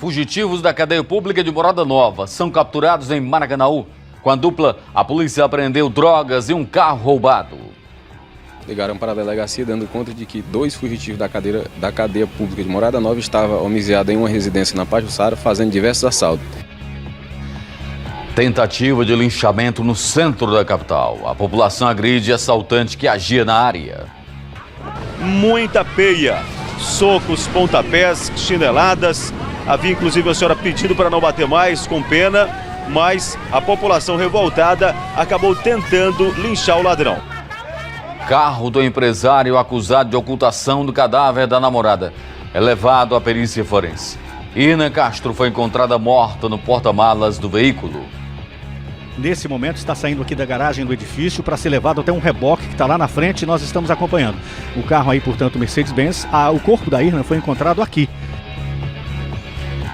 fugitivos da cadeia pública de Morada Nova são capturados em Maracanaú. Com a dupla, a polícia apreendeu drogas e um carro roubado. Ligaram para a delegacia dando conta de que 2 fugitivos da cadeia pública de Morada Nova estavam homiziados em uma residência na Pajuçara fazendo diversos assaltos. Tentativa de linchamento no centro da capital. A população agride assaltante que agia na área. Muita peia, socos, pontapés, chineladas. Havia inclusive a senhora pedindo para não bater mais, com pena, mas a população revoltada acabou tentando linchar o ladrão. Carro do empresário acusado de ocultação do cadáver da namorada é levado à perícia forense. Irna Castro foi encontrada morta no porta-malas do veículo. Nesse momento está saindo aqui da garagem do edifício para ser levado até um reboque que está lá na frente e nós estamos acompanhando. O carro aí, portanto, Mercedes-Benz, o corpo da Irna foi encontrado aqui.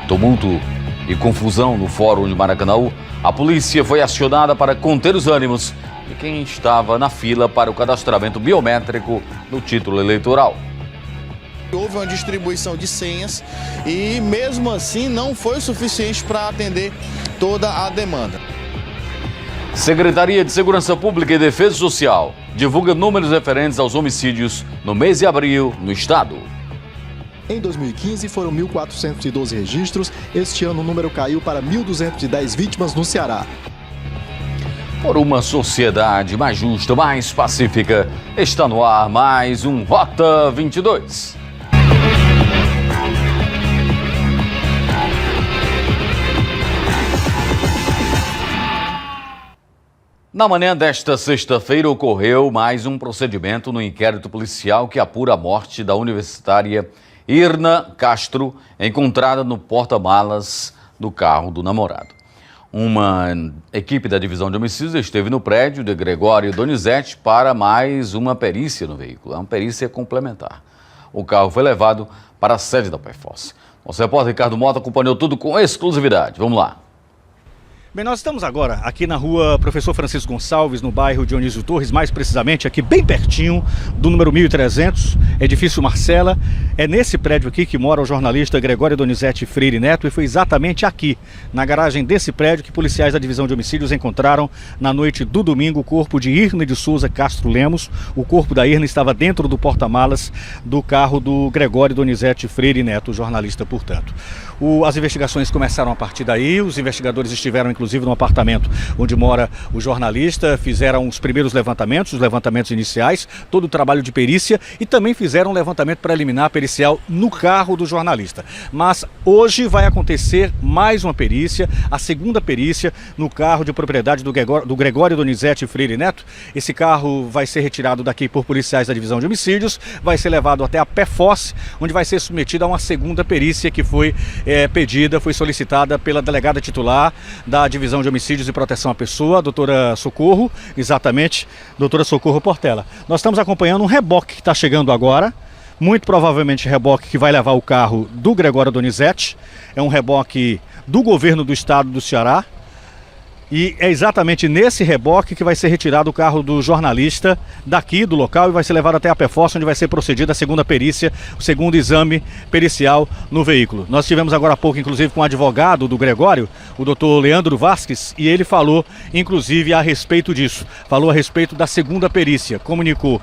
Tumulto e confusão no Fórum de Maracanaú. A polícia foi acionada para conter os ânimos de quem estava na fila para o cadastramento biométrico no título eleitoral. Houve uma distribuição de senhas e mesmo assim não foi o suficiente para atender toda a demanda. Secretaria de Segurança Pública e Defesa Social divulga números referentes aos homicídios no mês de abril no estado. Em 2015 foram 1.412 registros, este ano o número caiu para 1.210 vítimas no Ceará. Por uma sociedade mais justa, mais pacífica, está no ar mais um Rota 22. Na manhã desta sexta-feira ocorreu mais um procedimento no inquérito policial que apura a morte da universitária Irna Castro, encontrada no porta-malas do carro do namorado. Uma equipe da divisão de homicídios esteve no prédio de Gregório Donizete para mais uma perícia no veículo, uma perícia complementar. O carro foi levado para a sede da PFOS. Nosso repórter Ricardo Mota acompanhou tudo com exclusividade. Vamos lá. Bem, nós estamos agora aqui na rua Professor Francisco Gonçalves, no bairro Dionísio Torres, mais precisamente aqui bem pertinho do número 1300, edifício Marcela. É nesse prédio aqui que mora o jornalista Gregório Donizete Freire Neto e foi exatamente aqui, na garagem desse prédio, que policiais da divisão de homicídios encontraram na noite do domingo o corpo de Irna de Souza Castro Lemos. O corpo da Irna estava dentro do porta-malas do carro do Gregório Donizete Freire Neto, jornalista, portanto. As investigações começaram a partir daí, os investigadores estiveram inclusive no apartamento onde mora o jornalista, fizeram os primeiros levantamentos, os levantamentos iniciais, todo o trabalho de perícia e também fizeram um levantamento preliminar pericial no carro do jornalista. Mas hoje vai acontecer mais uma perícia, a segunda perícia no carro de propriedade do Gregório Donizete Freire Neto. Esse carro vai ser retirado daqui por policiais da divisão de homicídios, vai ser levado até a PFOS, onde vai ser submetido a uma segunda perícia que foi foi solicitada pela delegada titular da Divisão de Homicídios e Proteção à Pessoa, a doutora Socorro, exatamente, doutora Socorro Portela. Nós estamos acompanhando um reboque que está chegando agora, muito provavelmente reboque que vai levar o carro do Gregório Donizete, é um reboque do governo do estado do Ceará, e é exatamente nesse reboque que vai ser retirado o carro do jornalista daqui do local e vai ser levado até a PFOS, onde vai ser procedida a segunda perícia, o segundo exame pericial no veículo. Nós tivemos agora há pouco, inclusive, com o advogado do Gregório, o doutor Leandro Vasques, e ele falou, inclusive, a respeito disso. Falou a respeito da segunda perícia, comunicou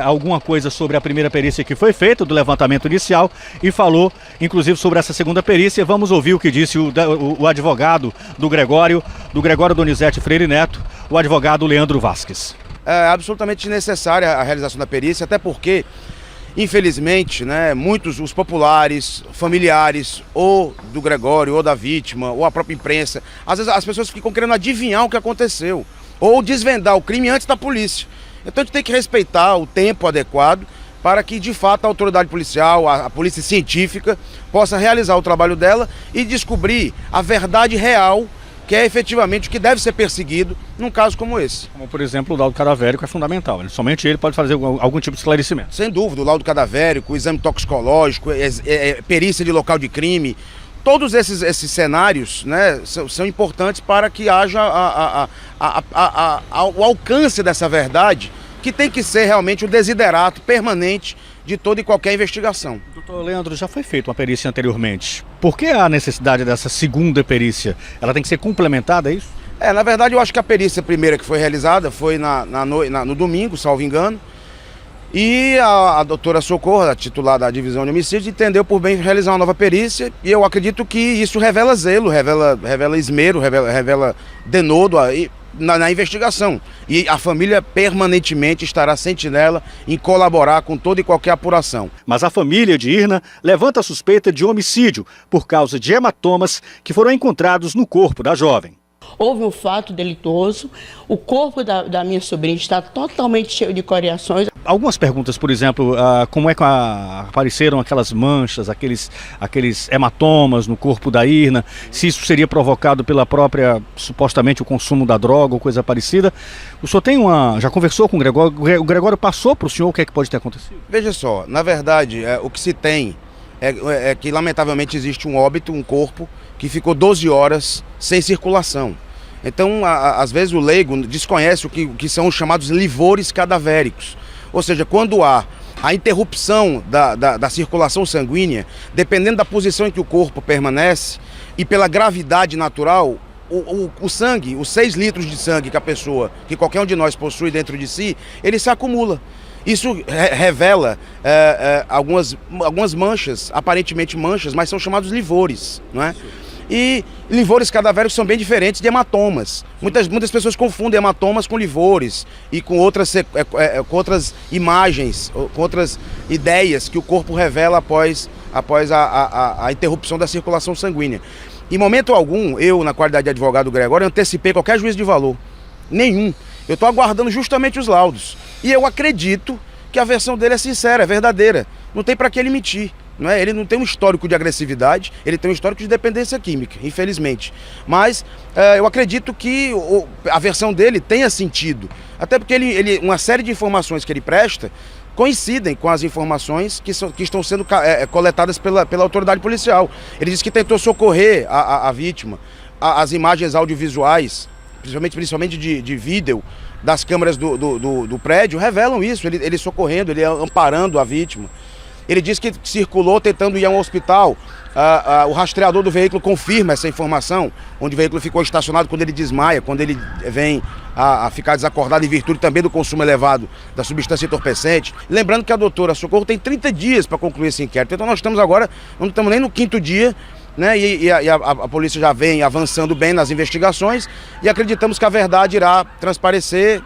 alguma coisa sobre a primeira perícia que foi feita, do levantamento inicial, e falou, inclusive, sobre essa segunda perícia. Vamos ouvir o que disse o advogado do Gregório Donizete Freire Neto, o advogado Leandro Vasques. É absolutamente necessária a realização da perícia, até porque, infelizmente, muitos, os populares, familiares, ou do Gregório, ou da vítima, ou a própria imprensa, às vezes as pessoas ficam querendo adivinhar o que aconteceu, ou desvendar o crime antes da polícia. Então a gente tem que respeitar o tempo adequado para que, de fato, a autoridade policial, a polícia científica, possa realizar o trabalho dela e descobrir a verdade real, que é efetivamente o que deve ser perseguido num caso como esse. Como, por exemplo, o laudo cadavérico é fundamental, somente ele pode fazer algum tipo de esclarecimento. Sem dúvida, o laudo cadavérico, o exame toxicológico, perícia de local de crime, todos esses cenários são importantes para que haja o alcance dessa verdade, que tem que ser realmente o desiderato permanente de toda e qualquer investigação. Doutor Leandro, já foi feita uma perícia anteriormente. Por que a necessidade dessa segunda perícia? Ela tem que ser complementada, é isso? Na verdade, eu acho que a perícia primeira que foi realizada foi no domingo, salvo engano, e a doutora Socorro, a titular da divisão de homicídios, entendeu por bem realizar uma nova perícia, e eu acredito que isso revela zelo, revela esmero, revela denodo na investigação. E a família permanentemente estará sentinela em colaborar com toda e qualquer apuração. Mas a família de Irna levanta a suspeita de homicídio por causa de hematomas que foram encontrados no corpo da jovem. Houve um fato delituoso, o corpo da minha sobrinha está totalmente cheio de coriações. Algumas perguntas, por exemplo, como é que apareceram aquelas manchas, aqueles hematomas no corpo da Irna, se isso seria provocado pela própria, supostamente, o consumo da droga ou coisa parecida. O senhor já conversou com o Gregório? O Gregório passou para o senhor o que é que pode ter acontecido? Veja só, na verdade, o que se tem é que lamentavelmente existe um óbito, um corpo, que ficou 12 horas sem circulação. Então, às vezes o leigo desconhece o que são os chamados livores cadavéricos. Ou seja, quando há a interrupção da circulação sanguínea, dependendo da posição em que o corpo permanece e pela gravidade natural, o sangue, os 6 litros de sangue que qualquer um de nós possui dentro de si, ele se acumula. Isso revela algumas manchas, aparentemente manchas, mas são chamados livores, não é? E livores cadavéricos são bem diferentes de hematomas. Muitas pessoas confundem hematomas com livores e com outras imagens, com outras ideias que o corpo revela após a interrupção da circulação sanguínea. Em momento algum, eu, na qualidade de advogado do Gregório, antecipei qualquer juízo de valor. Nenhum. Eu estou aguardando justamente os laudos. E eu acredito que a versão dele é sincera, é verdadeira. Não tem para que ele mentir. Não é? Ele não tem um histórico de agressividade, ele tem um histórico de dependência química, infelizmente. Mas eu acredito que a versão dele tenha sentido. Até porque uma série de informações que ele presta coincidem com as informações que estão sendo coletadas pela autoridade policial. Ele disse que tentou socorrer a vítima. As imagens audiovisuais, principalmente de vídeo, das câmeras do prédio, revelam isso. Ele socorrendo, ele amparando a vítima. Ele disse que circulou tentando ir a um hospital. O rastreador do veículo confirma essa informação, onde o veículo ficou estacionado quando ele desmaia, quando ele vem a ficar desacordado em virtude também do consumo elevado da substância entorpecente. Lembrando que a doutora Socorro tem 30 dias para concluir esse inquérito. Então nós estamos agora, não estamos nem no 5º dia, né? E a polícia já vem avançando bem nas investigações e acreditamos que a verdade irá transparecer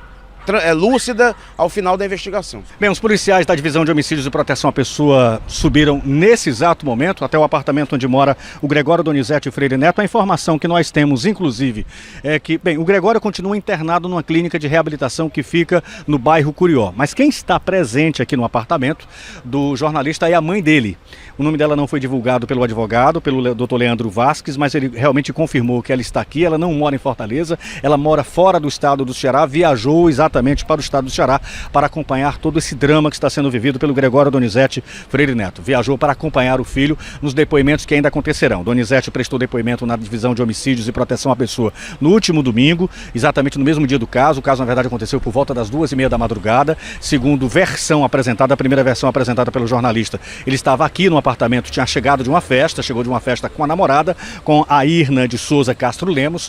lúcida ao final da investigação. Bem, os policiais da Divisão de Homicídios e Proteção à Pessoa subiram nesse exato momento até o apartamento onde mora o Gregório Donizete Freire Neto. A informação que nós temos, inclusive, é que, bem, o Gregório continua internado numa clínica de reabilitação que fica no bairro Curió. Mas quem está presente aqui no apartamento do jornalista é a mãe dele. O nome dela não foi divulgado pelo advogado, pelo doutor Leandro Vasques, mas ele realmente confirmou que ela está aqui. Ela não mora em Fortaleza, ela mora fora do estado do Ceará, viajou exatamente para o estado do Ceará para acompanhar todo esse drama que está sendo vivido pelo Gregório Donizete Freire Neto. Viajou para acompanhar o filho nos depoimentos que ainda acontecerão. Donizete prestou depoimento na Divisão de Homicídios e Proteção à Pessoa no último domingo, exatamente no mesmo dia do caso. O caso, na verdade, aconteceu por volta das 2h30 da madrugada. Segundo versão apresentada, a primeira versão apresentada pelo jornalista, ele estava aqui no apartamento, tinha chegado de uma festa, chegou de uma festa com a namorada, com a Irna de Souza Castro Lemos,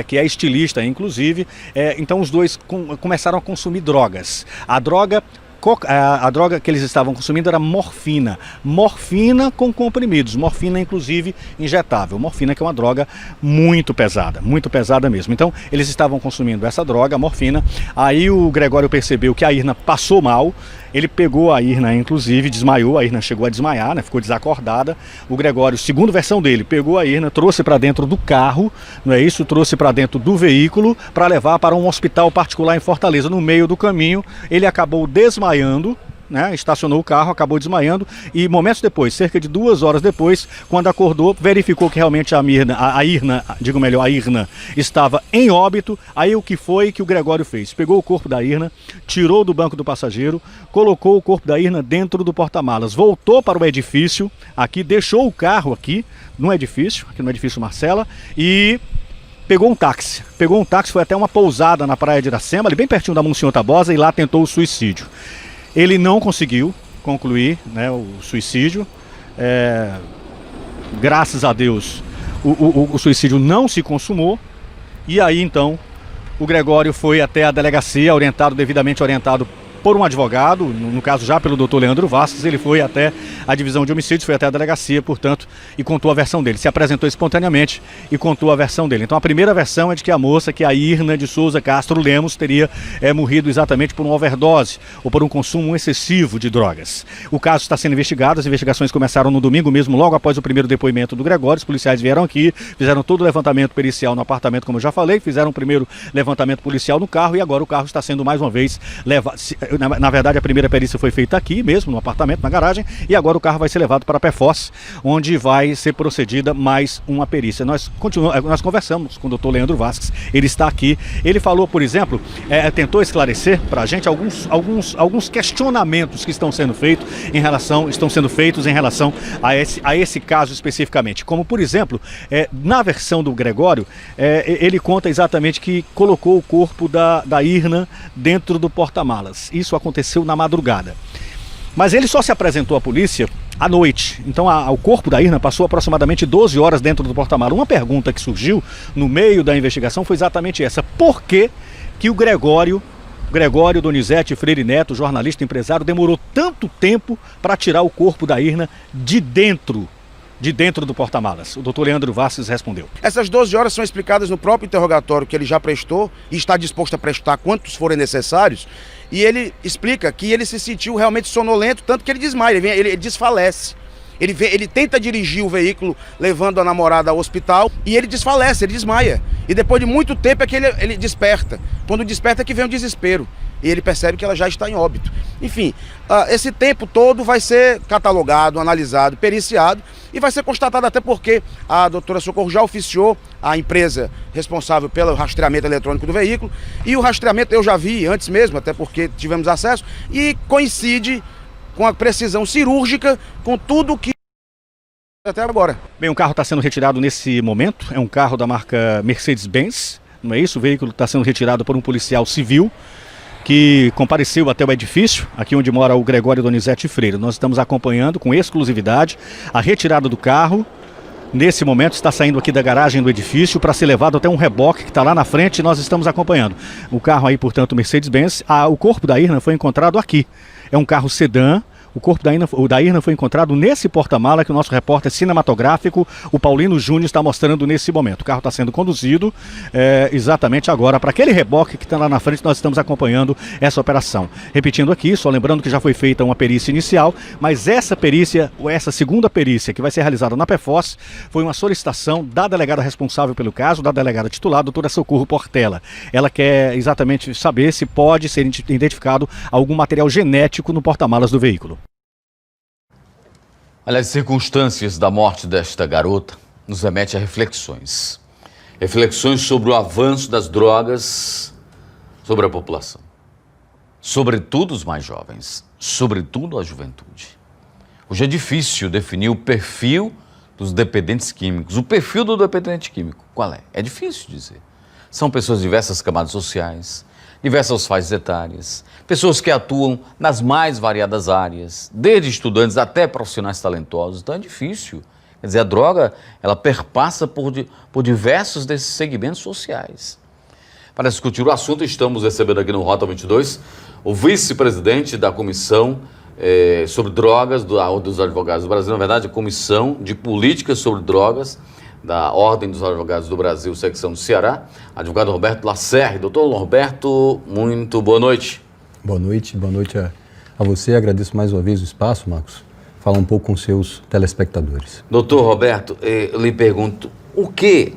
que é estilista, inclusive. Então os dois começaram a consumir drogas. A droga que eles estavam consumindo era morfina. Morfina com comprimidos. Morfina, inclusive, injetável. Morfina que é uma droga muito pesada mesmo. Então, eles estavam consumindo essa droga, a morfina. Aí o Gregório percebeu que a Irna passou mal. Ele pegou a Irna, inclusive, desmaiou. A Irna chegou a desmaiar, né? Ficou desacordada. O Gregório, segundo versão dele, pegou a Irna, trouxe para dentro do carro, não é isso? Trouxe para dentro do veículo para levar para um hospital particular em Fortaleza. No meio do caminho, ele acabou desmaiando, né? Estacionou o carro, acabou desmaiando e momentos depois, cerca de 2 horas depois, quando acordou, verificou que realmente a Irna estava em óbito. Aí o que foi que o Gregório fez? Pegou o corpo da Irna, tirou do banco do passageiro, colocou o corpo da Irna dentro do porta-malas, voltou para o edifício, aqui, deixou o carro aqui no edifício Marcela, e pegou um táxi, foi até uma pousada na praia de Iracema, ali bem pertinho da Monsenhor Tabosa, e lá tentou o suicídio. Ele não conseguiu concluir, né, o suicídio. Graças a Deus, o suicídio não se consumou. E aí, então, o Gregório foi até a delegacia, devidamente orientado por um advogado, no caso já pelo doutor Leandro Vasques. Ele foi até a divisão de homicídios, foi até a delegacia, portanto, e contou a versão dele. Se apresentou espontaneamente e contou a versão dele. Então a primeira versão é de que a moça, que é a Irna de Souza Castro Lemos, teria morrido exatamente por uma overdose ou por um consumo excessivo de drogas. O caso está sendo investigado, as investigações começaram no domingo mesmo, logo após o primeiro depoimento do Gregório. Os policiais vieram aqui, fizeram todo o levantamento pericial no apartamento, como eu já falei, fizeram o primeiro levantamento policial no carro e agora o carro está sendo mais uma vez levado. Na verdade, a primeira perícia foi feita aqui mesmo, no apartamento, na garagem, e agora o carro vai ser levado para a PEFOS, onde vai ser procedida mais uma perícia. Nós conversamos com o doutor Leandro Vasques, ele está aqui. Ele falou, por exemplo, tentou esclarecer para a gente alguns questionamentos que estão sendo feitos em relação a esse caso especificamente. Como, por exemplo, na versão do Gregório, ele conta exatamente que colocou o corpo da Irna dentro do porta-malas. Isso aconteceu na madrugada. Mas ele só se apresentou à polícia à noite. Então o corpo da Irna passou aproximadamente 12 horas dentro do porta-malas. Uma pergunta que surgiu no meio da investigação foi exatamente essa: por que o Gregório Donizete Freire Neto, jornalista, empresário, demorou tanto tempo para tirar o corpo da Irna de dentro do porta-malas? O doutor Leandro Vasques respondeu. Essas 12 horas são explicadas no próprio interrogatório que ele já prestou e está disposto a prestar quantos forem necessários. E ele explica que ele se sentiu realmente sonolento, tanto que ele desmaia, ele desfalece. Ele tenta dirigir o veículo levando a namorada ao hospital e ele desfalece, ele desmaia. E depois de muito tempo é que ele desperta. Quando desperta é que vem o desespero. E ele percebe que ela já está em óbito. Enfim, esse tempo todo vai ser catalogado, analisado, periciado e vai ser constatado, até porque a doutora Socorro já oficiou a empresa responsável pelo rastreamento eletrônico do veículo. E o rastreamento eu já vi antes mesmo, até porque tivemos acesso, e coincide com a precisão cirúrgica, com tudo que até agora. Bem, o carro está sendo retirado nesse momento, é um carro da marca Mercedes-Benz, não é isso? O veículo está sendo retirado por um policial civil que compareceu até o edifício, aqui onde mora o Gregório Donizete Freire. Nós estamos acompanhando com exclusividade a retirada do carro. Nesse momento está saindo aqui da garagem do edifício para ser levado até um reboque que está lá na frente e nós estamos acompanhando. O carro aí, portanto, Mercedes-Benz. O corpo da Irna foi encontrado aqui. É um carro sedã. O corpo da Irna foi encontrado nesse porta-mala que o nosso repórter cinematográfico, o Paulino Júnior, está mostrando nesse momento. O carro está sendo conduzido exatamente agora para aquele reboque que está lá na frente. Nós estamos acompanhando essa operação. Repetindo aqui, só lembrando que já foi feita uma perícia inicial, mas essa segunda perícia que vai ser realizada na PEFOS foi uma solicitação da delegada responsável pelo caso, da delegada titular, doutora Socorro Portela. Ela quer exatamente saber se pode ser identificado algum material genético no porta-malas do veículo. Olha, as circunstâncias da morte desta garota nos remete a reflexões. Reflexões sobre o avanço das drogas sobre a população. Sobretudo os mais jovens, sobretudo a juventude. Hoje é difícil definir o perfil dos dependentes químicos. O perfil do dependente químico, qual é? É difícil dizer. São pessoas de diversas camadas sociais, diversas faixas etárias, pessoas que atuam nas mais variadas áreas, desde estudantes até profissionais talentosos. Então é difícil. Quer dizer, a droga, ela perpassa por diversos desses segmentos sociais. Para discutir o assunto, estamos recebendo aqui no Rota 22 o vice-presidente da Comissão sobre Drogas dos Advogados do Brasil, na verdade, a Comissão de Políticas sobre Drogas da Ordem dos Advogados do Brasil, secção do Ceará, advogado Roberto Lacerre. Doutor Roberto, muito boa noite. Boa noite a você. Agradeço mais uma vez o espaço, Marcos. Falar um pouco com seus telespectadores. Doutor Roberto, eu lhe pergunto, o que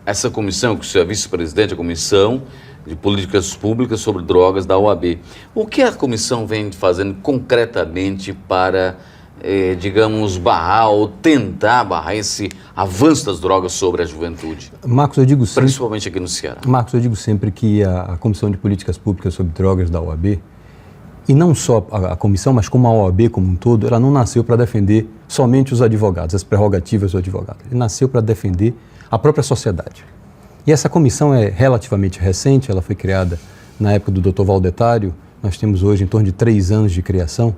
essa comissão, que o senhor é vice-presidente, a Comissão de Políticas Públicas sobre Drogas da OAB, o que a comissão vem fazendo concretamente para digamos, barrar ou tentar barrar esse avanço das drogas sobre a juventude? Marcos, eu digo sempre, principalmente aqui no Ceará. Marcos, eu digo sempre que a Comissão de Políticas Públicas sobre Drogas da OAB, e não só a comissão, mas como a OAB como um todo, ela não nasceu para defender somente os advogados, as prerrogativas do advogado. Ele nasceu para defender a própria sociedade. E essa comissão é relativamente recente, ela foi criada na época do Dr. Valdetário. Nós temos hoje em torno de 3 anos de criação.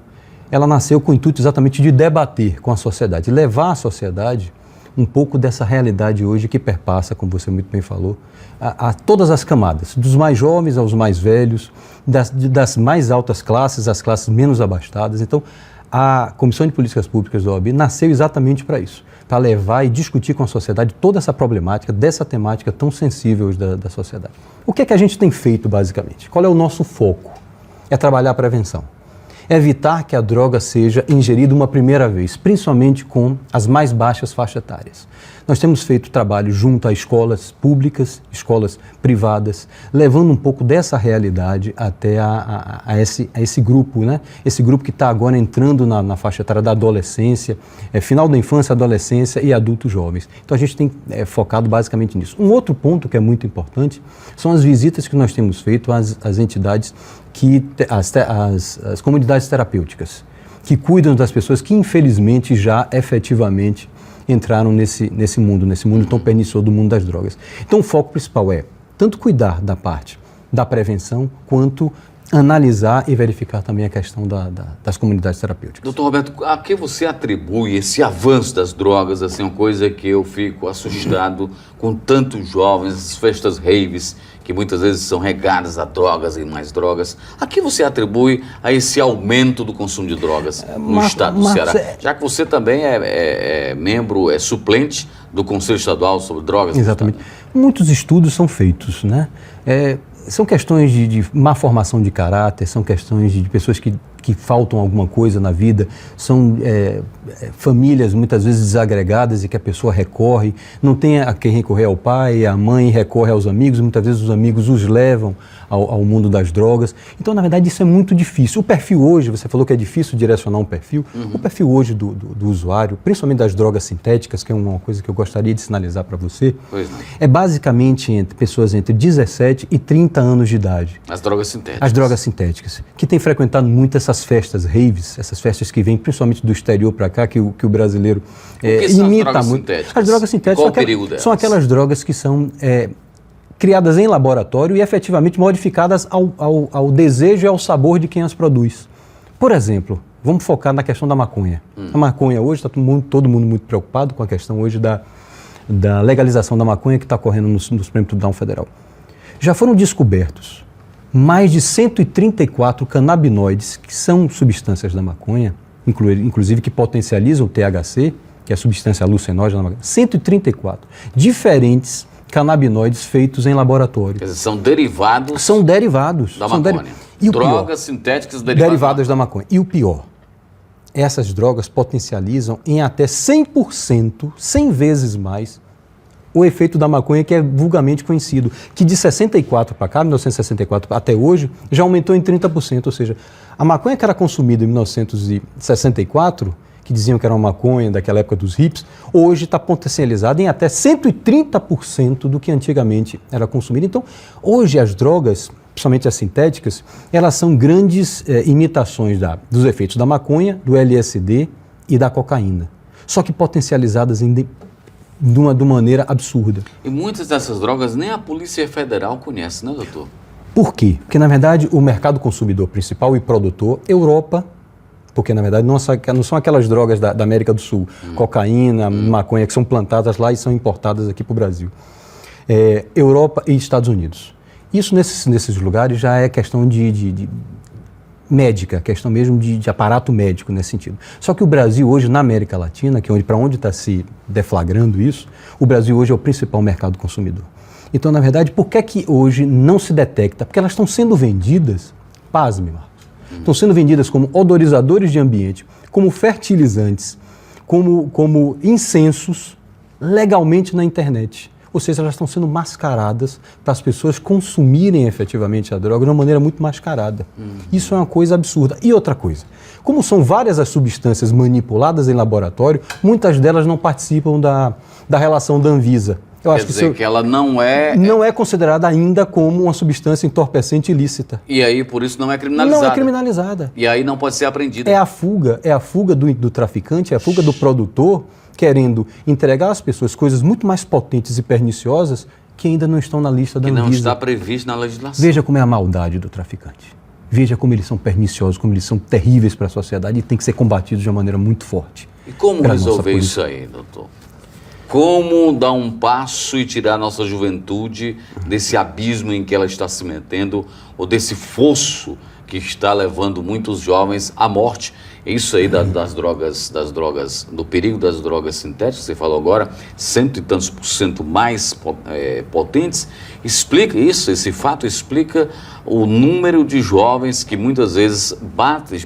ela nasceu com o intuito exatamente de debater com a sociedade, levar à sociedade um pouco dessa realidade hoje que perpassa, como você muito bem falou, a todas as camadas, dos mais jovens aos mais velhos, das mais altas classes às classes menos abastadas. Então, a Comissão de Políticas Públicas da OAB nasceu exatamente para isso, para levar e discutir com a sociedade toda essa problemática, dessa temática tão sensível da sociedade. O que é que a gente tem feito, basicamente? Qual é o nosso foco? É trabalhar a prevenção. Evitar que a droga seja ingerida uma primeira vez, principalmente com as mais baixas faixas etárias. Nós temos feito trabalho junto a escolas públicas, escolas privadas, levando um pouco dessa realidade até a esse grupo, né? Esse grupo que está agora entrando na faixa etária da adolescência, final da infância, adolescência e adultos jovens. Então a gente tem focado basicamente nisso. Um outro ponto que é muito importante são as visitas que nós temos feito às entidades, as comunidades terapêuticas, que cuidam das pessoas que infelizmente já efetivamente entraram nesse mundo tão pernicioso do mundo das drogas. Então o foco principal é tanto cuidar da parte da prevenção, quanto analisar e verificar também a questão das comunidades terapêuticas. Doutor Roberto, a que você atribui esse avanço das drogas, assim, uma coisa que eu fico assustado com tantos jovens, essas festas raves, que muitas vezes são regadas a drogas e mais drogas. A que você atribui a esse aumento do consumo de drogas no estado do Ceará? Já que você também é membro, é suplente do Conselho Estadual sobre Drogas. Exatamente. Muitos estudos são feitos, né? São questões de má formação de caráter, são questões de pessoas que faltam alguma coisa na vida, são famílias muitas vezes desagregadas e que a pessoa recorre, não tem a quem recorrer ao pai, a mãe recorre aos amigos, muitas vezes os amigos os levam ao mundo das drogas. Então, na verdade, isso é muito difícil. O perfil hoje, você falou que é difícil direcionar um perfil, o perfil hoje do usuário, principalmente das drogas sintéticas, que é uma coisa que eu gostaria de sinalizar para você, é basicamente pessoas entre 17 e 30 anos de idade. As drogas sintéticas. As drogas sintéticas, que têm frequentado muito essas festas raves, essas festas que vêm principalmente do exterior para cá, que o brasileiro imita muito. As drogas sintéticas são aquelas drogas que são criadas em laboratório e efetivamente modificadas ao desejo e ao sabor de quem as produz. Por exemplo, vamos focar na questão da maconha. A maconha hoje, está todo mundo muito preocupado com a questão hoje da legalização da maconha que está ocorrendo no Supremo Tribunal Federal. Já foram descobertos mais de 134 canabinoides, que são substâncias da maconha, inclusive que potencializam o THC, que é a substância alucinógena da maconha, 134 diferentes canabinoides feitos em laboratório. Quer dizer, são derivados? São derivados. Da maconha. Drogas sintéticas derivadas da maconha. E o pior, essas drogas potencializam em até 100%, 100 vezes mais, o efeito da maconha, que é vulgarmente conhecido, que de 64 para cá, 1964 até hoje, já aumentou em 30%, ou seja, a maconha que era consumida em 1964, que diziam que era uma maconha daquela época dos hippies, hoje está potencializada em até 130% do que antigamente era consumido. Então, hoje as drogas, principalmente as sintéticas, elas são grandes imitações dos efeitos da maconha, do LSD e da cocaína, só que potencializadas de uma maneira absurda. E muitas dessas drogas nem a Polícia Federal conhece, né, doutor? Por quê? Porque, na verdade, o mercado consumidor principal e produtor, Europa, porque, na verdade, não são aquelas drogas da América do Sul, cocaína, maconha, que são plantadas lá e são importadas aqui para o Brasil. Europa e Estados Unidos. Isso, nesses lugares, já é questão de médica, questão mesmo de aparato médico nesse sentido. Só que o Brasil hoje, na América Latina, que é para onde está se deflagrando isso, o Brasil hoje é o principal mercado consumidor. Então, na verdade, por que hoje não se detecta? Porque elas estão sendo vendidas, pasme, Marcos, estão sendo vendidas como odorizadores de ambiente, como fertilizantes, como incensos, legalmente na internet. Ou seja, elas estão sendo mascaradas para as pessoas consumirem efetivamente a droga de uma maneira muito mascarada. Isso é uma coisa absurda. E outra coisa, como são várias as substâncias manipuladas em laboratório, muitas delas não participam da relação da Anvisa. Quer dizer que ela não é... Não é considerada ainda como uma substância entorpecente ilícita. E aí, por isso, não é criminalizada. Não é criminalizada. E aí não pode ser apreendida. É a fuga do traficante, é a fuga do produtor, querendo entregar às pessoas coisas muito mais potentes e perniciosas que ainda não estão na lista da Anvisa. Que não está previsto na legislação. Veja como é a maldade do traficante. veja como eles são perniciosos, como eles são terríveis para a sociedade e tem que ser combatidos de uma maneira muito forte. E como resolver isso aí, doutor? Como dar um passo e tirar a nossa juventude desse abismo em que ela está se metendo, ou desse fosso que está levando muitos jovens à morte? Isso aí das drogas, do perigo das drogas sintéticas, você falou agora, 100 e tantos % mais potentes. Explica isso, esse fato explica o número de jovens que muitas vezes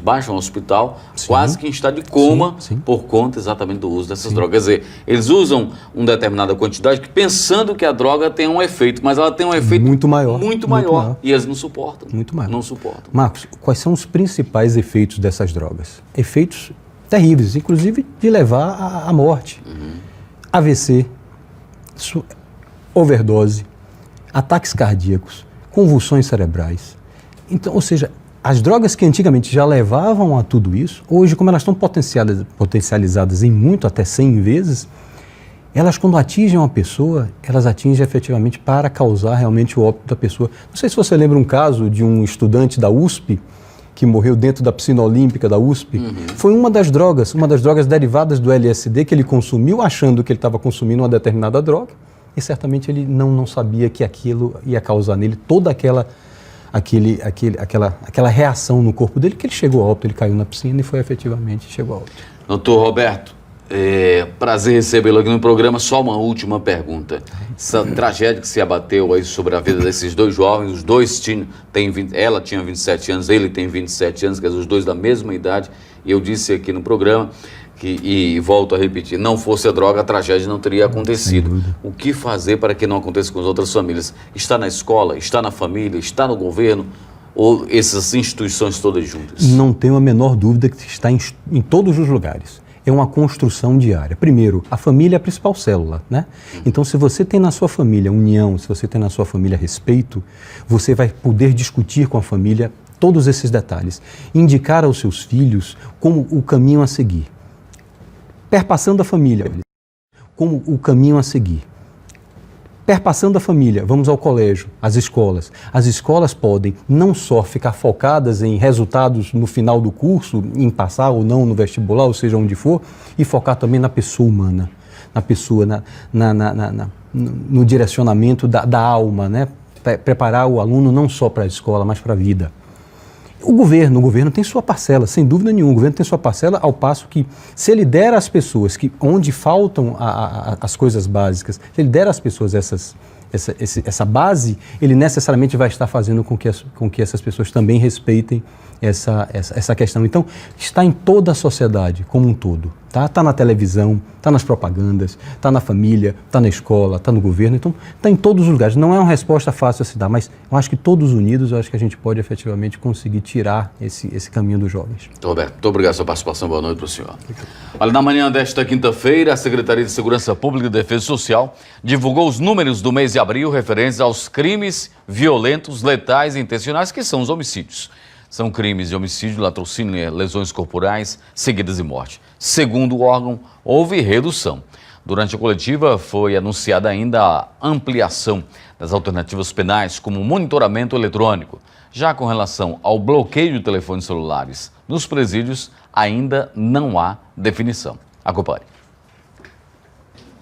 baixam ao hospital, sim, quase que em estado de coma, sim, sim, por conta exatamente do uso dessas, sim, drogas. Quer dizer, eles usam uma determinada quantidade pensando que a droga tem um efeito, mas ela tem um efeito muito maior, e eles não suportam. Muito maior. Não suportam. Marcos, quais são os principais efeitos dessas drogas? Efeitos terríveis, inclusive de levar à morte. AVC, overdose, ataques cardíacos, convulsões cerebrais. Então, ou seja, as drogas que antigamente já levavam a tudo isso, hoje, como elas estão potencializadas em muito, até 100 vezes, elas, quando atingem uma pessoa, elas atingem efetivamente para causar realmente o óbito da pessoa. Não sei se você lembra um caso de um estudante da USP que morreu dentro da piscina olímpica da USP. Foi uma das drogas derivadas do LSD que ele consumiu, achando que ele estava consumindo uma determinada droga, e certamente ele não sabia que aquilo ia causar nele toda aquela reação no corpo dele, que ele chegou ao óbito, ele caiu na piscina e foi efetivamente, chegou ao óbito. Doutor Roberto, prazer recebê-lo aqui no programa. Só uma última pergunta. Essa tragédia que se abateu aí sobre a vida desses dois jovens, os dois ela tinha 27 anos, ele tem 27 anos, quer dizer, os dois da mesma idade, e eu disse aqui no programa e volto a repetir, não fosse a droga, a tragédia não teria acontecido. O que fazer para que não aconteça com as outras famílias? Está na escola, está na família, está no governo, ou essas instituições todas juntas? Não tenho a menor dúvida que está em todos os lugares. É uma construção diária. Primeiro, a família é a principal célula, né? Então, se você tem na sua família união, se você tem na sua família respeito, você vai poder discutir com a família todos esses detalhes, indicar aos seus filhos como o caminho a seguir. Perpassando a família, como o caminho a seguir. Perpassando a família, vamos ao colégio, às escolas. As escolas podem não só ficar focadas em resultados no final do curso, em passar ou não no vestibular, ou seja, onde for, e focar também na pessoa humana, na pessoa, no direcionamento da alma, né? Preparar o aluno não só para a escola, mas para a vida. O governo tem sua parcela, sem dúvida nenhuma, o governo tem sua parcela, ao passo que, se ele der às pessoas onde faltam as coisas básicas, se ele der às pessoas essa base, ele necessariamente vai estar fazendo com que essas pessoas também respeitem essa questão. Então, está em toda a sociedade como um todo. Está na televisão, está nas propagandas, está na família, está na escola, está no governo. Então, está em todos os lugares. Não é uma resposta fácil a se dar, mas eu acho que todos unidos, eu acho que a gente pode efetivamente conseguir tirar esse caminho dos jovens. Roberto, muito obrigado pela sua participação. Boa noite para o senhor. Olha, na manhã desta quinta-feira, a Secretaria de Segurança Pública e Defesa Social divulgou os números do mês de abril referentes aos crimes violentos, letais e intencionais, que são os homicídios. São crimes de homicídio, latrocínio, lesões corporais, seguidas de morte. Segundo o órgão, houve redução. Durante a coletiva, foi anunciada ainda a ampliação das alternativas penais, como monitoramento eletrônico. Já com relação ao bloqueio de telefones celulares nos presídios, ainda não há definição. Acompanhe.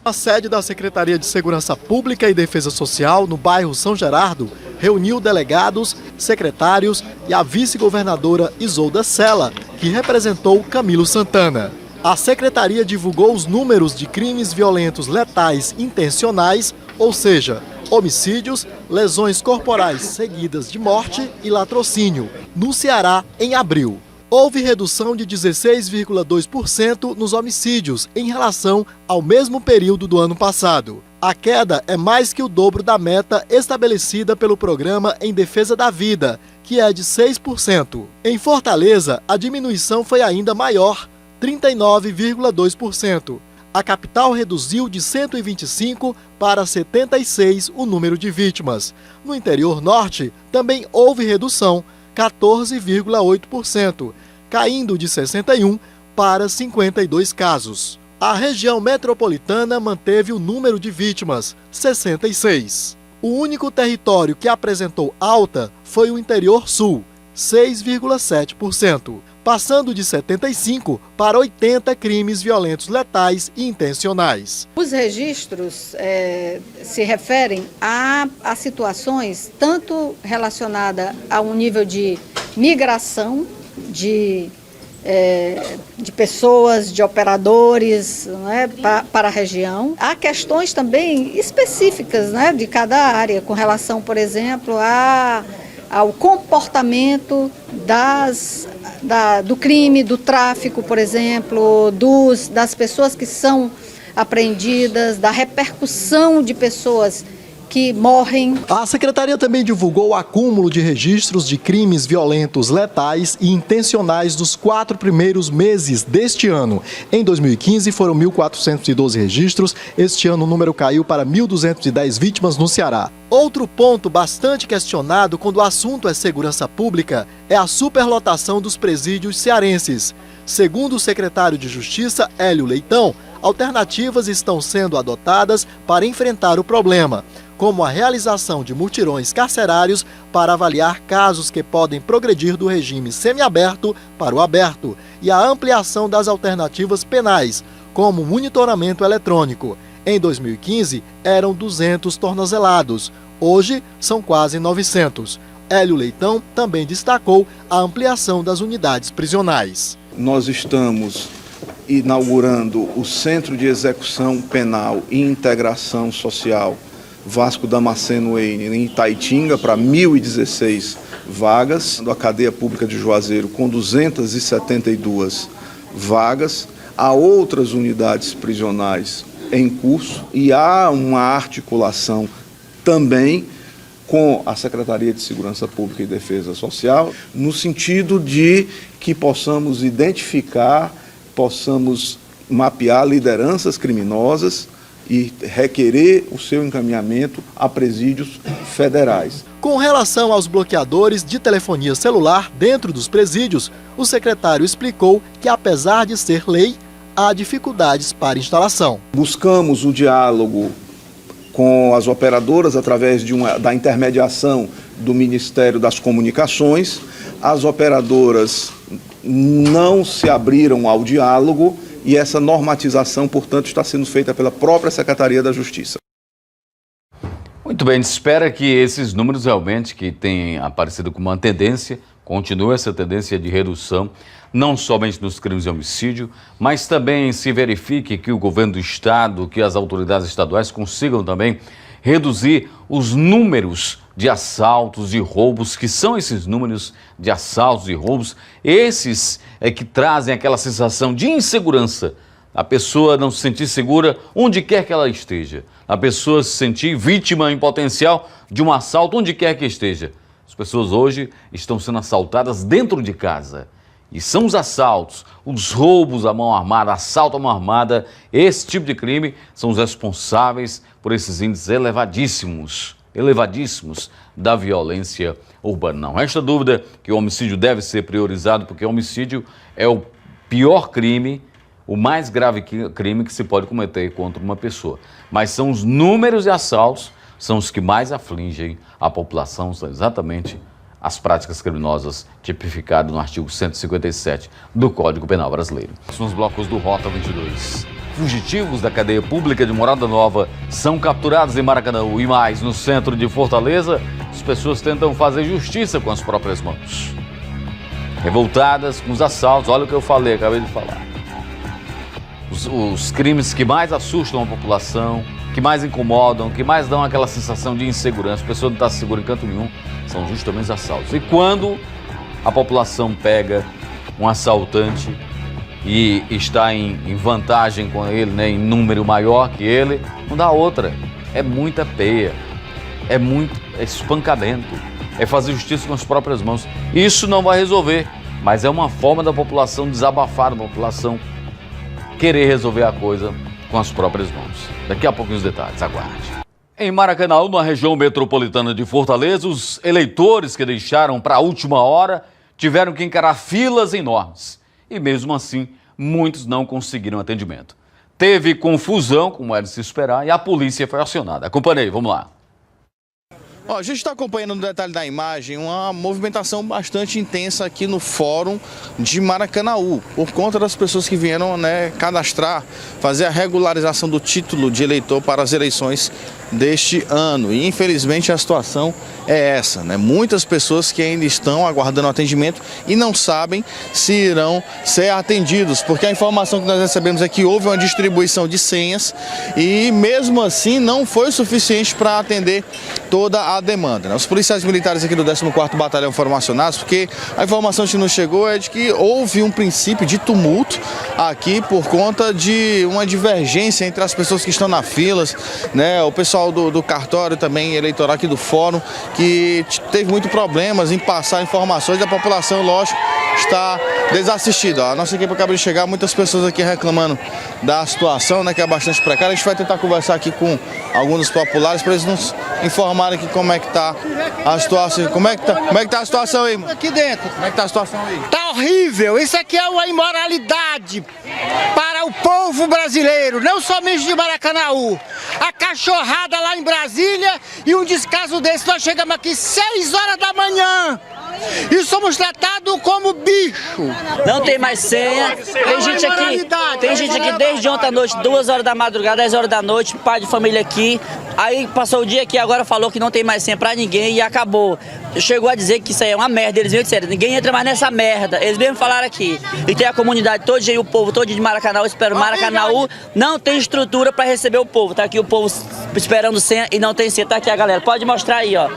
A sede da Secretaria de Segurança Pública e Defesa Social, no bairro São Gerardo, reuniu delegados, secretários e a vice-governadora Isolda Sela, que representou Camilo Santana. A secretaria divulgou os números de crimes violentos letais intencionais, ou seja, homicídios, lesões corporais seguidas de morte e latrocínio, no Ceará em abril. Houve redução de 16,2% nos homicídios em relação ao mesmo período do ano passado. A queda é mais que o dobro da meta estabelecida pelo Programa em Defesa da Vida, que é de 6%. Em Fortaleza, a diminuição foi ainda maior, 39,2%. A capital reduziu de 125 para 76 o número de vítimas. No interior norte, também houve redução, 14,8%, caindo de 61 para 52 casos. A região metropolitana manteve o número de vítimas, 66. O único território que apresentou alta foi o interior sul, 6,7%, passando de 75 para 80 crimes violentos letais e intencionais. Os registros se referem a situações tanto relacionadas a um nível de migração de pessoas, de operadores, né, para a região. Há questões também específicas, né, de cada área, com relação, por exemplo, ao comportamento do crime, do tráfico, por exemplo, das pessoas que são apreendidas, da repercussão de pessoas que morrem. A Secretaria também divulgou o acúmulo de registros de crimes violentos letais e intencionais dos 4 primeiros meses deste ano. Em 2015 foram 1.412 registros, este ano o número caiu para 1.210 vítimas no Ceará. Outro ponto bastante questionado quando o assunto é segurança pública é a superlotação dos presídios cearenses. Segundo o secretário de Justiça, Hélio Leitão, alternativas estão sendo adotadas para enfrentar o problema, como a realização de mutirões carcerários para avaliar casos que podem progredir do regime semiaberto para o aberto e a ampliação das alternativas penais, como monitoramento eletrônico. Em 2015, eram 200 tornozelados. Hoje, são quase 900. Hélio Leitão também destacou a ampliação das unidades prisionais. Nós estamos inaugurando o Centro de Execução Penal e Integração Social Vasco Damasceno em Itaitinga para 1.016 vagas, a cadeia pública de Juazeiro com 272 vagas, há outras unidades prisionais em curso e há uma articulação também com a Secretaria de Segurança Pública e Defesa Social, no sentido de que possamos identificar, possamos mapear lideranças criminosas e requerer o seu encaminhamento a presídios federais. Com relação aos bloqueadores de telefonia celular dentro dos presídios, o secretário explicou que, apesar de ser lei, há dificuldades para instalação. Buscamos o diálogo com as operadoras através da intermediação do Ministério das Comunicações. As operadoras não se abriram ao diálogo e essa normatização, portanto, está sendo feita pela própria Secretaria da Justiça. Muito bem, a gente espera que esses números realmente que têm aparecido como uma tendência, continue essa tendência de redução, não somente nos crimes de homicídio, mas também se verifique que o governo do estado, que as autoridades estaduais consigam também reduzir os números de assaltos e roubos, que são esses números de assaltos e roubos, esses é que trazem aquela sensação de insegurança, a pessoa não se sentir segura onde quer que ela esteja, a pessoa se sentir vítima em potencial de um assalto onde quer que esteja. As pessoas hoje estão sendo assaltadas dentro de casa. E são os assaltos, os roubos à mão armada, assalto à mão armada, esse tipo de crime são os responsáveis por esses índices elevadíssimos da violência urbana. Não resta dúvida que o homicídio deve ser priorizado, porque o homicídio é o pior crime, o mais grave crime que se pode cometer contra uma pessoa. Mas são os números de assaltos, são os que mais afligem a população, são exatamente as práticas criminosas tipificadas no artigo 157 do Código Penal Brasileiro. São os blocos do Rota 22. Fugitivos da cadeia pública de Morada Nova são capturados em Maracanaú e mais no centro de Fortaleza, as pessoas tentam fazer justiça com as próprias mãos. Revoltadas com os assaltos, olha o que eu falei, acabei de falar. Os crimes que mais assustam a população, que mais incomodam, que mais dão aquela sensação de insegurança, a pessoa não está segura em canto nenhum, são justamente os assaltos. E quando a população pega um assaltante e está em vantagem com ele, né, em número maior que ele, não dá outra. É muita peia, é espancamento, é fazer justiça com as próprias mãos. Isso não vai resolver, mas é uma forma da população desabafar, da população querer resolver a coisa com as próprias mãos. Daqui a pouquinho os detalhes, aguarde. Em Maracanaú, na região metropolitana de Fortaleza, os eleitores que deixaram para a última hora tiveram que encarar filas enormes. E mesmo assim, muitos não conseguiram atendimento. Teve confusão, como era de se esperar, e a polícia foi acionada. Acompanhei, vamos lá. Ó, a gente está acompanhando no detalhe da imagem uma movimentação bastante intensa aqui no Fórum de Maracanaú, por conta das pessoas que vieram, né, cadastrar, fazer a regularização do título de eleitor para as eleições deste ano. E infelizmente a situação é essa, né? Muitas pessoas que ainda estão aguardando atendimento e não sabem se irão ser atendidos, porque a informação que nós recebemos é que houve uma distribuição de senhas e mesmo assim não foi suficiente para atender toda a demanda, né? Os policiais militares aqui do 14º Batalhão foram acionados porque a informação que nos chegou é de que houve um princípio de tumulto aqui por conta de uma divergência entre as pessoas que estão na filas, né? O pessoal do cartório também eleitoral aqui do Fórum, que teve muitos problemas em passar informações da população, lógico, está desassistida. A nossa equipe acabou de chegar, muitas pessoas aqui reclamando da situação, né, que é bastante precária. A gente vai tentar conversar aqui com alguns dos populares para eles nos informarem aqui como é que está a situação. Como é que tá a situação aí, mano? Aqui dentro. Como é que tá a situação aí? Tá horrível. Isso aqui é uma imoralidade para o povo brasileiro, não somente de Maracanaú. A cachorrada lá em Brasília e um descaso desse. Nós chegamos aqui 6 horas da manhã e somos tratados como bicho. Não tem mais senha. Tem gente aqui desde ontem à noite, 2 horas da madrugada, 10 horas da noite, pai de família aqui. Aí passou o dia aqui, agora falou que não tem mais senha pra ninguém e acabou. Chegou a dizer que isso aí é uma merda, eles mesmo disseram, ninguém entra mais nessa merda. Eles mesmo falaram aqui. E tem a comunidade todinha, o povo todo de Maracanaú, espera o Maracanaú, não tem estrutura pra receber o povo. Tá aqui o povo esperando senha e não tem senha. Tá aqui a galera, pode mostrar aí, ó.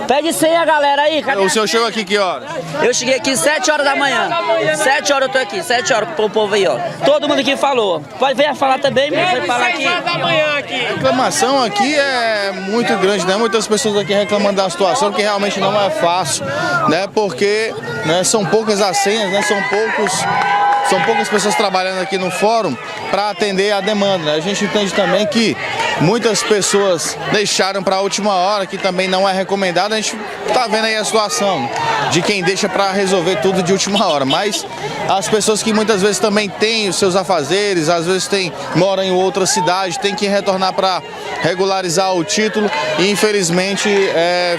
Pede senha, galera, aí. Cadê? O senhor chegou aqui que horas? Eu cheguei aqui 7 horas da manhã. 7 horas eu tô aqui, 7 horas pro povo aí, ó. Todo mundo aqui falou. Pode vir falar também, meu. Vai falar aqui. A reclamação aqui é muito grande, né? Muitas pessoas aqui reclamando da situação, que realmente não é fácil, né? Porque, né, são poucas as senhas, né? São poucas pessoas trabalhando aqui no fórum para atender a demanda, né? A gente entende também que muitas pessoas deixaram para a última hora, que também não é recomendado. A gente está vendo aí a situação de quem deixa para resolver tudo de última hora, mas as pessoas que muitas vezes também têm os seus afazeres, às vezes moram em outra cidade, tem que retornar para regularizar o título e infelizmente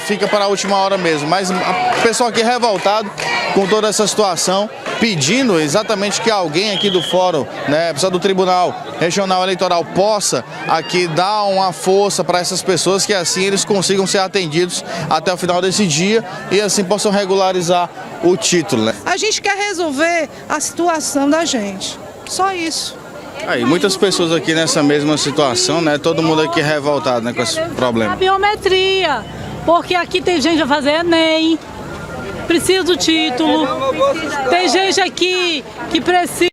fica para a última hora mesmo. Mas o pessoal aqui é revoltado com toda essa situação, pedindo exatamente que alguém aqui do fórum, né, pessoal do Tribunal Regional Eleitoral, possa aqui dar uma força para essas pessoas, que assim eles consigam ser atendidos até o final desse dia e assim possam regularizar o título, né? A gente quer resolver a situação da gente, só isso. Aí, muitas pessoas aqui nessa mesma situação, né? Todo mundo aqui revoltado, né, com esse problema. A biometria, porque aqui tem gente a fazer ENEM, precisa do título, tem gente aqui que precisa,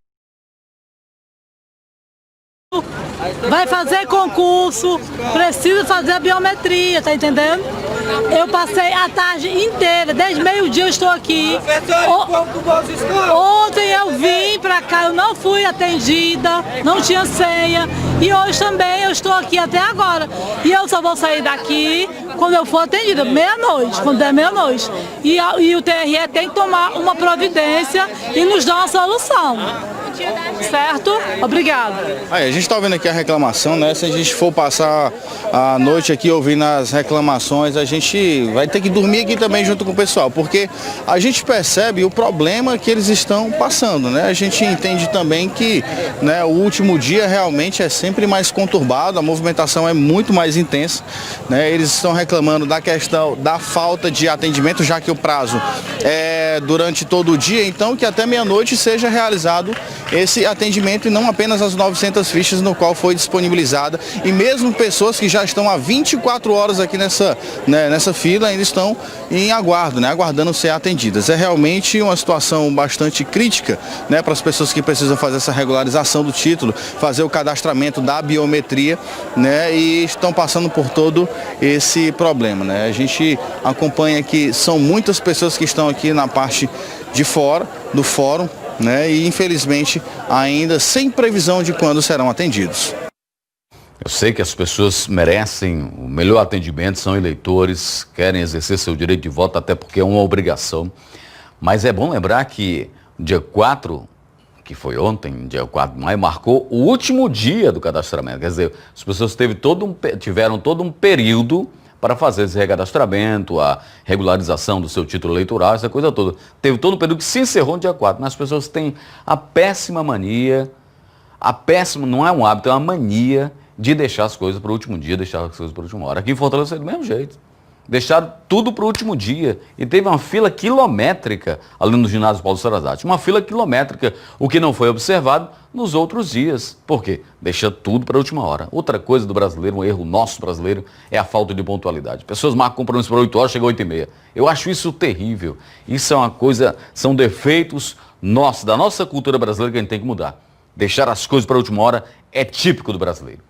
vai fazer concurso, precisa fazer a biometria, tá entendendo? Eu passei a tarde inteira, desde meio-dia eu estou aqui. Ontem eu vim pra cá, eu não fui atendida, não tinha senha. E hoje também eu estou aqui até agora. E eu só vou sair daqui quando eu for atendida, meia-noite, quando der meia-noite. E o TRE tem que tomar uma providência e nos dar uma solução. Certo? Obrigado. Aí, a gente está ouvindo aqui a reclamação, né? Se a gente for passar a noite aqui ouvindo as reclamações, a gente vai ter que dormir aqui também junto com o pessoal, porque a gente percebe o problema que eles estão passando, né? A gente entende também que, né, o último dia realmente é sempre mais conturbado, a movimentação é muito mais intensa, né? Eles estão reclamando da questão da falta de atendimento, já que o prazo é durante todo o dia, então que até meia-noite seja realizado esse atendimento e não apenas as 900 fichas no qual foi disponibilizada. E mesmo pessoas que já estão há 24 horas aqui nessa fila ainda estão em aguardo, né, aguardando ser atendidas. É realmente uma situação bastante crítica, né, para as pessoas que precisam fazer essa regularização do título, fazer o cadastramento da biometria, né, e estão passando por todo esse problema, né. A gente acompanha que são muitas pessoas que estão aqui na parte de fora do fórum, né, e infelizmente ainda sem previsão de quando serão atendidos. Eu sei que as pessoas merecem o melhor atendimento, são eleitores, querem exercer seu direito de voto, até porque é uma obrigação. Mas é bom lembrar que dia 4, que foi ontem, dia 4 de maio, marcou o último dia do cadastramento. Quer dizer, as pessoas tiveram todo um período para fazer esse recadastramento, a regularização do seu título eleitoral, essa coisa toda. Teve todo o período que se encerrou no dia 4, mas as pessoas têm a péssima mania, não é um hábito, é uma mania de deixar as coisas para o último dia, deixar as coisas para a última hora. Aqui em Fortaleza é do mesmo jeito. Deixaram tudo para o último dia e teve uma fila quilométrica ali no ginásio Paulo Sarazate. Uma fila quilométrica, o que não foi observado nos outros dias. Por quê? Deixa tudo para a última hora. Outra coisa do brasileiro, um erro nosso brasileiro, é a falta de pontualidade. Pessoas marcam compromisso para 8 horas, chegam 8h30. Eu acho isso terrível. Isso é uma coisa, são defeitos nossos, da nossa cultura brasileira que a gente tem que mudar. Deixar as coisas para a última hora é típico do brasileiro.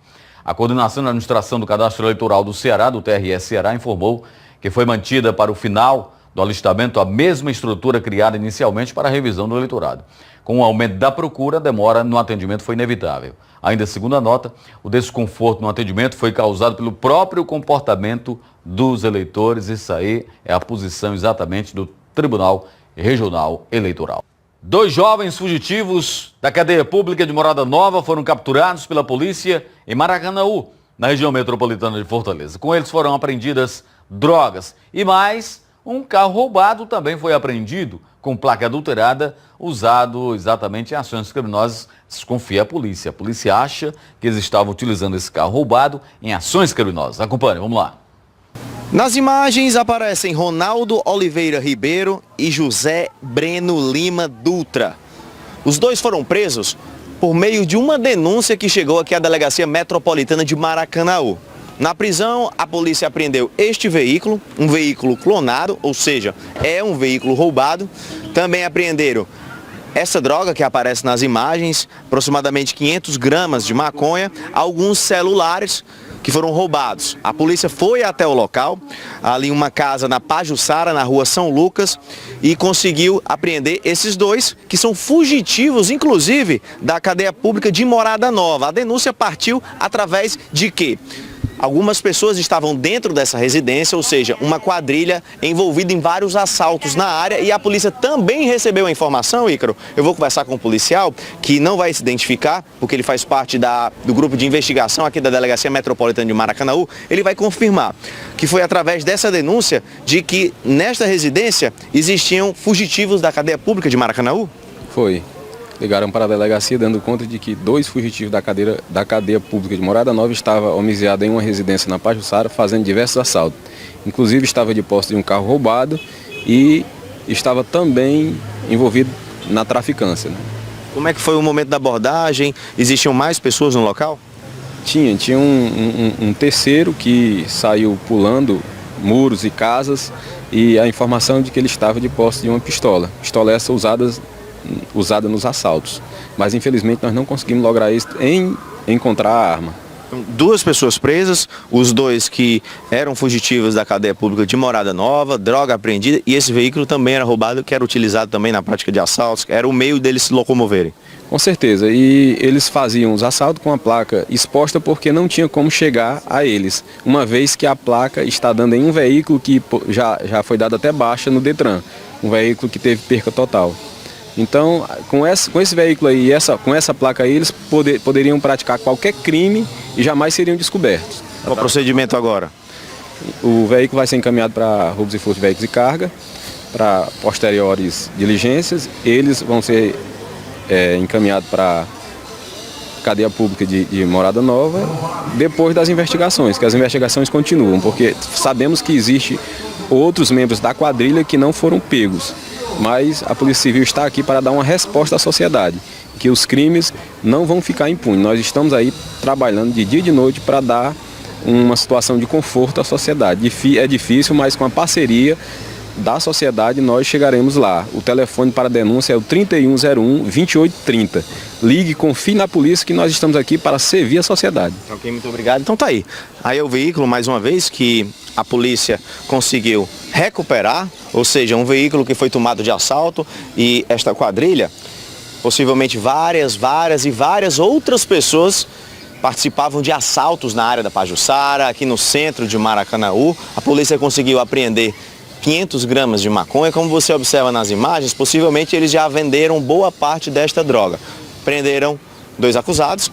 A coordenação da administração do cadastro eleitoral do Ceará, do TRE Ceará, informou que foi mantida para o final do alistamento a mesma estrutura criada inicialmente para a revisão do eleitorado. Com o aumento da procura, a demora no atendimento foi inevitável. Ainda segundo a nota, o desconforto no atendimento foi causado pelo próprio comportamento dos eleitores. Isso aí é a posição exatamente do Tribunal Regional Eleitoral. 2 jovens fugitivos da cadeia pública de Morada Nova foram capturados pela polícia em Maracanaú, na região metropolitana de Fortaleza. Com eles foram apreendidas drogas e mais, um carro roubado também foi apreendido com placa adulterada, usado exatamente em ações criminosas. Desconfia a polícia. A polícia acha que eles estavam utilizando esse carro roubado em ações criminosas. Acompanhe, vamos lá. Nas imagens aparecem Ronaldo Oliveira Ribeiro e José Breno Lima Dutra. Os dois foram presos por meio de uma denúncia que chegou aqui à Delegacia Metropolitana de Maracanaú. Na prisão, a polícia apreendeu este veículo, um veículo clonado, ou seja, é um veículo roubado. Também apreenderam essa droga que aparece nas imagens, aproximadamente 500 gramas de maconha, alguns celulares que foram roubados. A polícia foi até o local, ali uma casa na Pajuçara, na rua São Lucas, e conseguiu apreender esses dois, que são fugitivos, inclusive, da cadeia pública de Morada Nova. A denúncia partiu através de quê? Algumas pessoas estavam dentro dessa residência, ou seja, uma quadrilha envolvida em vários assaltos na área, e a polícia também recebeu a informação, Ícaro. Eu vou conversar com um policial que não vai se identificar, porque ele faz parte do grupo de investigação aqui da Delegacia Metropolitana de Maracanaú. Ele vai confirmar que foi através dessa denúncia de que nesta residência existiam fugitivos da cadeia pública de Maracanaú? Foi. Ligaram para a delegacia dando conta de que 2 fugitivos da cadeia pública de Morada Nova estavam homiziados em uma residência na Pajuçara fazendo diversos assaltos. Inclusive estava de posse de um carro roubado e estava também envolvido na traficância. Como é que foi o momento da abordagem? Existiam mais pessoas no local? Tinha um terceiro que saiu pulando muros e casas, e a informação de que ele estava de posse de uma pistola. Pistola essa usada nos assaltos, mas infelizmente nós não conseguimos lograr isso em encontrar a arma. 2 pessoas presas, os 2 que eram fugitivos da cadeia pública de Morada Nova, droga apreendida, e esse veículo também era roubado, que era utilizado também na prática de assaltos, era o meio deles se locomoverem. Com certeza, e eles faziam os assaltos com a placa exposta porque não tinha como chegar a eles, uma vez que a placa está dando em um veículo que já foi dado até baixa no Detran, um veículo que teve perca total. Então, com esse veículo aí, com essa placa aí, eles poderiam praticar qualquer crime e jamais seriam descobertos. Qual o procedimento agora? O veículo vai ser encaminhado para roubos e furtos de veículos e carga, para posteriores diligências. Eles vão ser encaminhados para a cadeia pública de Morada Nova, depois das investigações, que as investigações continuam, porque sabemos que existem outros membros da quadrilha que não foram pegos. Mas a Polícia Civil está aqui para dar uma resposta à sociedade, que os crimes não vão ficar impunes. Nós estamos aí trabalhando de dia e de noite para dar uma situação de conforto à sociedade. É difícil, mas com a parceria da sociedade nós chegaremos lá. O telefone para denúncia é o 3101-2830. Ligue, confie na polícia que nós estamos aqui para servir a sociedade. Ok, muito obrigado. Então tá aí. Aí é o veículo, mais uma vez, que a polícia conseguiu recuperar, ou seja, um veículo que foi tomado de assalto, e esta quadrilha, possivelmente várias outras pessoas participavam de assaltos na área da Pajuçara, aqui no centro de Maracanaú. A polícia conseguiu apreender 500 gramas de maconha. Como você observa nas imagens, possivelmente eles já venderam boa parte desta droga. Prenderam 2 acusados,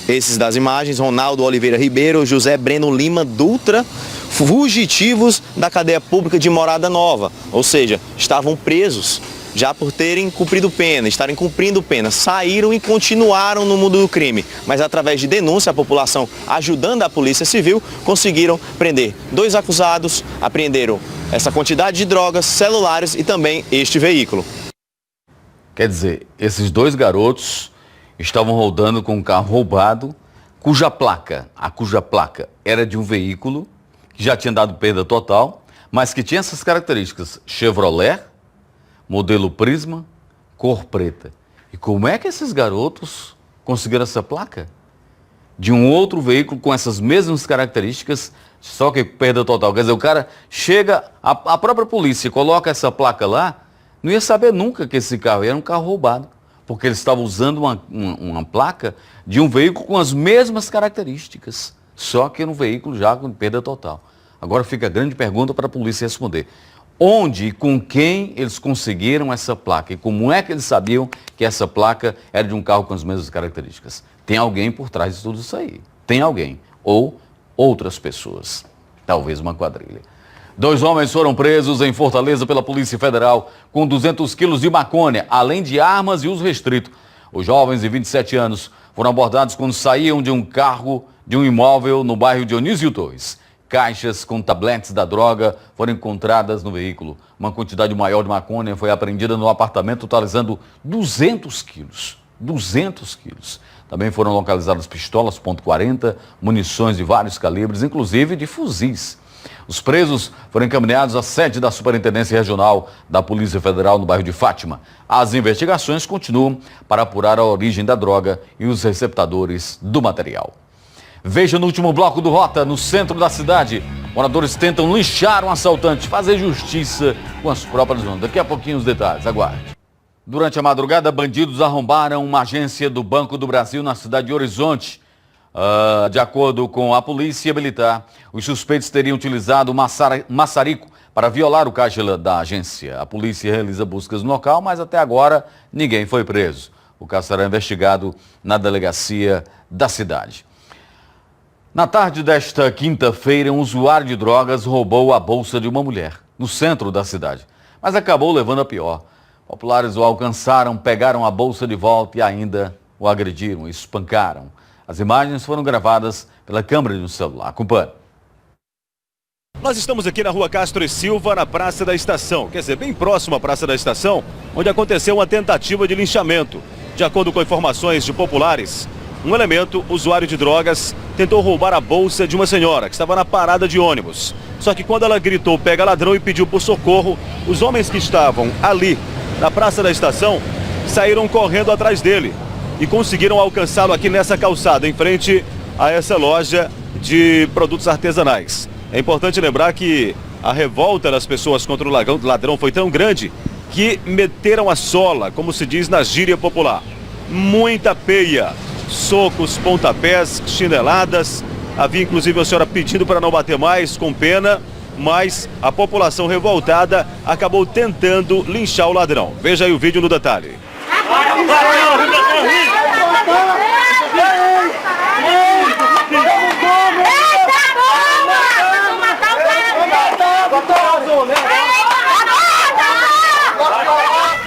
Esses das imagens, Ronaldo Oliveira Ribeiro, José Breno Lima Dutra, fugitivos da cadeia pública de Morada Nova, ou seja, estavam presos já por terem cumprido pena, estarem cumprindo pena, saíram e continuaram no mundo do crime, mas através de denúncia, a população ajudando a Polícia Civil, conseguiram prender 2 acusados, apreenderam essa quantidade de drogas, celulares e também este veículo. Quer dizer, esses 2 garotos estavam rodando com um carro roubado, cuja placa era de um veículo que já tinha dado perda total, mas que tinha essas características: Chevrolet, modelo Prisma, cor preta. E como é que esses garotos conseguiram essa placa? De um outro veículo com essas mesmas características, só que perda total. Quer dizer, o cara chega, a própria polícia coloca essa placa lá, não ia saber nunca que esse carro era um carro roubado, porque eles estavam usando uma placa de um veículo com as mesmas características, só que um veículo já com perda total. Agora fica a grande pergunta para a polícia responder: onde e com quem eles conseguiram essa placa? E como é que eles sabiam que essa placa era de um carro com as mesmas características? Tem alguém por trás de tudo isso aí. Tem alguém. Ou outras pessoas. Talvez uma quadrilha. 2 homens foram presos em Fortaleza pela Polícia Federal com 200 quilos de maconha, além de armas e uso restrito. Os jovens de 27 anos foram abordados quando saíam de um carro de um imóvel no bairro Dionísio Torres. Caixas com tabletes da droga foram encontradas no veículo. Uma quantidade maior de maconha foi apreendida no apartamento, totalizando 200 quilos. 200 quilos. Também foram localizadas pistolas .40, munições de vários calibres, inclusive de fuzis. Os presos foram encaminhados à sede da Superintendência Regional da Polícia Federal no bairro de Fátima. As investigações continuam para apurar a origem da droga e os receptadores do material. Veja no último bloco do Rota, no centro da cidade. Moradores tentam linchar um assaltante, fazer justiça com as próprias mãos. Daqui a pouquinho os detalhes, aguarde. Durante a madrugada, bandidos arrombaram uma agência do Banco do Brasil na cidade de Horizonte. De acordo com a polícia militar, os suspeitos teriam utilizado maçarico para violar o caixa da agência. A polícia realiza buscas no local, mas até agora ninguém foi preso. O caso será investigado na delegacia da cidade. Na tarde desta quinta-feira, um usuário de drogas roubou a bolsa de uma mulher no centro da cidade, mas acabou levando a pior. Populares o alcançaram, pegaram a bolsa de volta e ainda o agrediram, espancaram. As imagens foram gravadas pela câmera de um celular. Acompanhe. Nós estamos aqui na Rua Castro e Silva, na Praça da Estação, quer dizer, bem próximo à Praça da Estação, onde aconteceu uma tentativa de linchamento. De acordo com informações de populares, um elemento, usuário de drogas, tentou roubar a bolsa de uma senhora que estava na parada de ônibus. Só que quando ela gritou "pega ladrão" e pediu por socorro, os homens que estavam ali na Praça da Estação saíram correndo atrás dele e conseguiram alcançá-lo aqui nessa calçada, em frente a essa loja de produtos artesanais. É importante lembrar que a revolta das pessoas contra o ladrão foi tão grande que meteram a sola, como se diz na gíria popular. Muita peia, socos, pontapés, chineladas. Havia inclusive a senhora pedindo para não bater mais, com pena, mas a população revoltada acabou tentando linchar o ladrão. Veja aí o vídeo no detalhe.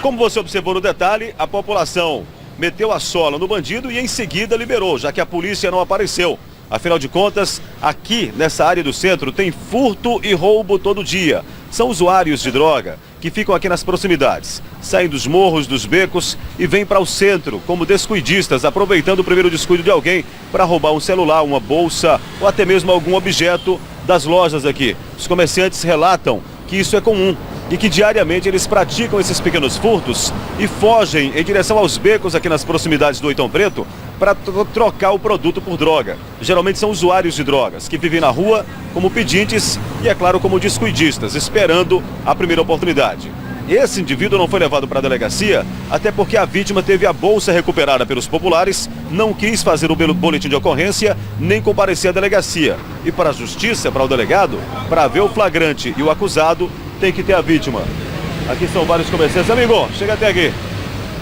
Como você observou no detalhe, a população meteu a sola no bandido e em seguida liberou, já que a polícia não apareceu. Afinal de contas, aqui nessa área do centro tem furto e roubo todo dia. São usuários de droga que ficam aqui nas proximidades, saem dos morros, dos becos e vêm para o centro como descuidistas, aproveitando o primeiro descuido de alguém para roubar um celular, uma bolsa ou até mesmo algum objeto das lojas aqui. Os comerciantes relatam que isso é comum e que diariamente eles praticam esses pequenos furtos e fogem em direção aos becos aqui nas proximidades do Oitão Preto para trocar o produto por droga. Geralmente são usuários de drogas que vivem na rua como pedintes e, é claro, como descuidistas, esperando a primeira oportunidade. Esse indivíduo não foi levado para a delegacia, até porque a vítima teve a bolsa recuperada pelos populares, não quis fazer o boletim de ocorrência, nem comparecer à delegacia. E para a justiça, para o delegado, para ver o flagrante e o acusado, tem que ter a vítima. Aqui são vários comerciantes. Amigo, chega até aqui.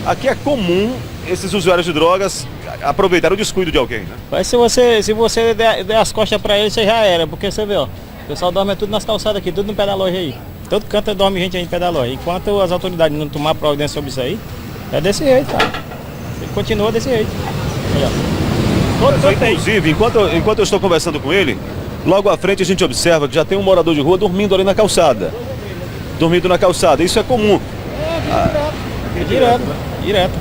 aqui é comum esses usuários de drogas aproveitar o descuido de alguém, né? Mas se você der as costas pra ele, você já era, porque você vê, ó, o pessoal dorme tudo nas calçadas aqui, tudo no pé da loja aí. Todo canto dorme gente aí no pé da loja. Enquanto as autoridades não tomar providência sobre isso aí, é desse jeito, tá? Continua desse jeito. Inclusive, enquanto eu estou conversando com ele, logo à frente a gente observa que já tem um morador de rua dormindo ali na calçada. Dormindo na calçada, isso é comum. Direto.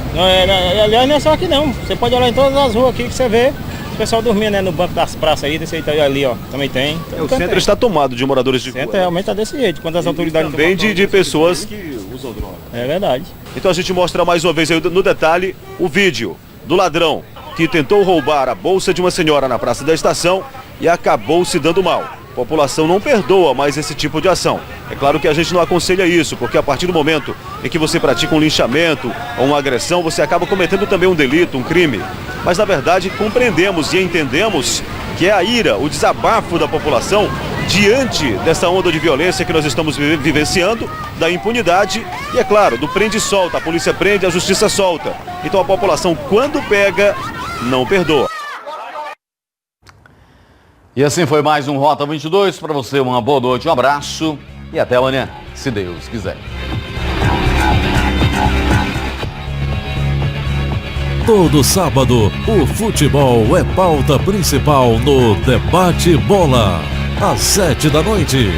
Aliás, não é só aqui não. Você pode olhar em todas as ruas aqui que você vê o pessoal dormindo, né, no banco das praças aí, desse aí ali, ó, também tem. O centro está tomado de moradores de rua. O centro realmente está desse jeito, quando as autoridades... Também de pessoas que usam droga. É verdade. Então a gente mostra mais uma vez aí no detalhe o vídeo do ladrão que tentou roubar a bolsa de uma senhora na Praça da Estação e acabou se dando mal. A população não perdoa mais esse tipo de ação. É claro que a gente não aconselha isso, porque a partir do momento em que você pratica um linchamento ou uma agressão, você acaba cometendo também um delito, um crime. Mas na verdade compreendemos e entendemos que é a ira, o desabafo da população diante dessa onda de violência que nós estamos vivenciando, da impunidade e, é claro, do prende e solta. A polícia prende, a justiça solta. Então a população, quando pega, não perdoa. E assim foi mais um Rota 22. Para você, uma boa noite, um abraço e até amanhã, se Deus quiser. Todo sábado, o futebol é pauta principal no Debate Bola, às 7 da noite.